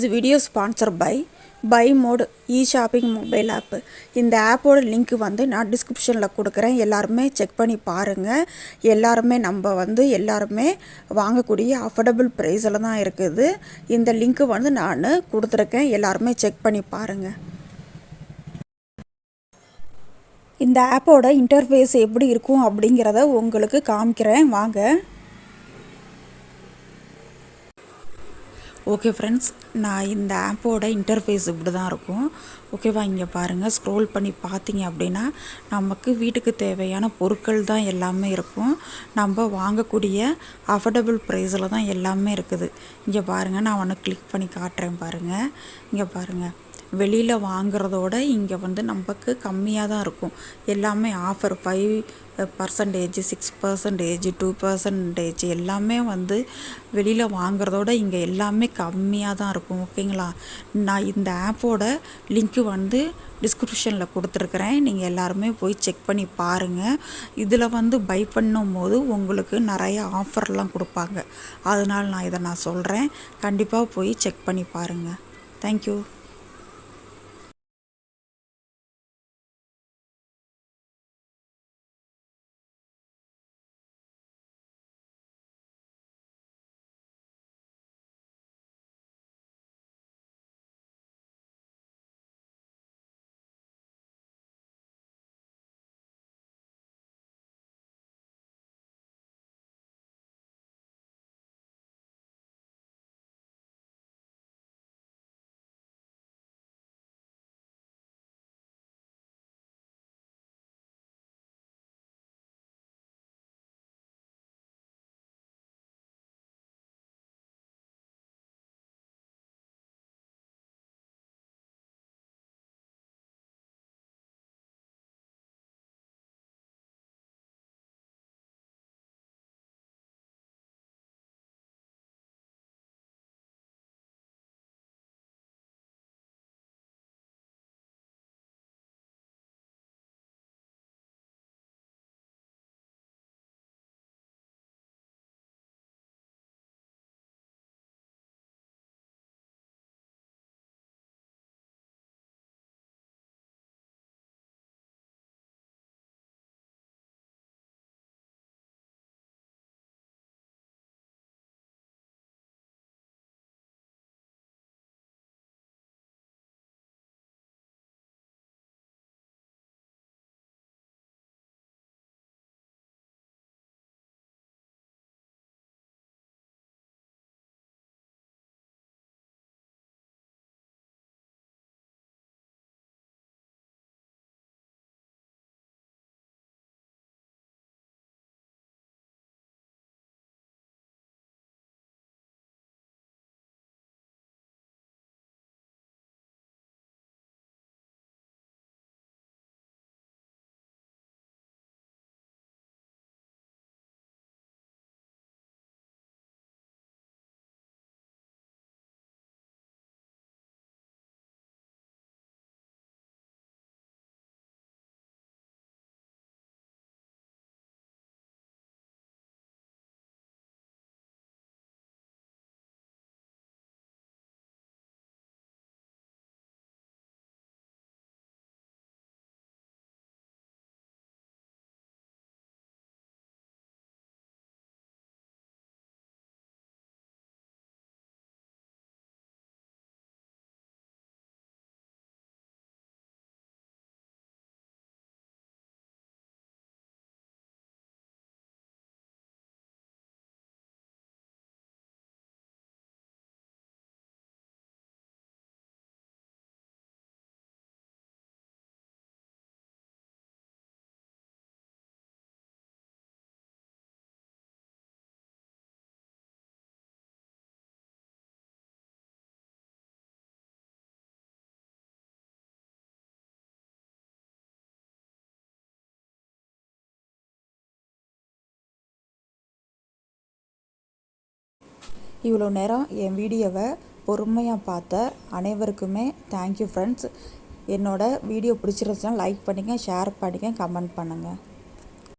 This video sponsored by Buy Mode e-shopping mobile app. இந்த ஆப்போட link வந்து நான் டிஸ்கிரிப்ஷனில் கொடுக்குறேன். எல்லாருமே செக் பண்ணி பாருங்கள். எல்லாருமே வாங்கக்கூடிய அஃபோர்டபுள் ப்ரைஸில் தான் இருக்குது. இந்த லிங்க் வந்து நான் கொடுத்துருக்கேன். எல்லாருமே செக் பண்ணி பாருங்கள். இந்த ஆப்போட இன்டர்ஃபேஸ் எப்படி இருக்கும் அப்படிங்கிறத உங்களுக்கு காமிக்கிறேன் வாங்க. ஓகே ஃப்ரெண்ட்ஸ், நான் இந்த ஆப்போட இன்டர்ஃபேஸ் இப்படி தான் இருக்கும். ஓகேவா, இங்கே பாருங்கள். ஸ்க்ரோல் பண்ணி பார்த்தீங்க அப்படின்னா நமக்கு வீட்டுக்கு தேவையான பொருட்கள் தான் எல்லாமே இருக்கும். நம்ம வாங்கக்கூடிய அஃபோர்டபுள் ப்ரைஸில் தான் எல்லாமே இருக்குது. இங்கே பாருங்கள், நான் ஒன்று கிளிக் பண்ணி காட்டுறேன் பாருங்கள். இங்கே பாருங்கள், வெளியில் வாங்குறதோட இங்கே வந்து நமக்கு கம்மியாக தான் இருக்கும். எல்லாமே ஆஃபர் 5%, 6%, 2% எல்லாமே வந்து வெளியில் வாங்குறதோட இங்கே எல்லாமே கம்மியாக தான் இருக்கும். ஓகேங்களா, நான் இந்த ஆப்போட லிங்க்கு வந்து டிஸ்கிரிப்ஷனில் கொடுத்துருக்குறேன். நீங்கள் எல்லாருமே போய் செக் பண்ணி பாருங்கள். இதில் வந்து பை பண்ணும் போது உங்களுக்கு நிறைய ஆஃபர்லாம் கொடுப்பாங்க. அதனால் நான் சொல்கிறேன். கண்டிப்பாக போய் செக் பண்ணி பாருங்கள். தேங்க்யூ. இவ்வளோ நேரம் என் வீடியோவை பொறுமையாக பார்த்த அனைவருக்குமே தேங்க்யூ ஃப்ரெண்ட்ஸ். என்னோடய வீடியோ பிடிச்சிருந்துச்சுன்னா லைக் பண்ணுங்கள், ஷேர் பண்ணுங்கள், கமெண்ட் பண்ணுங்கள்.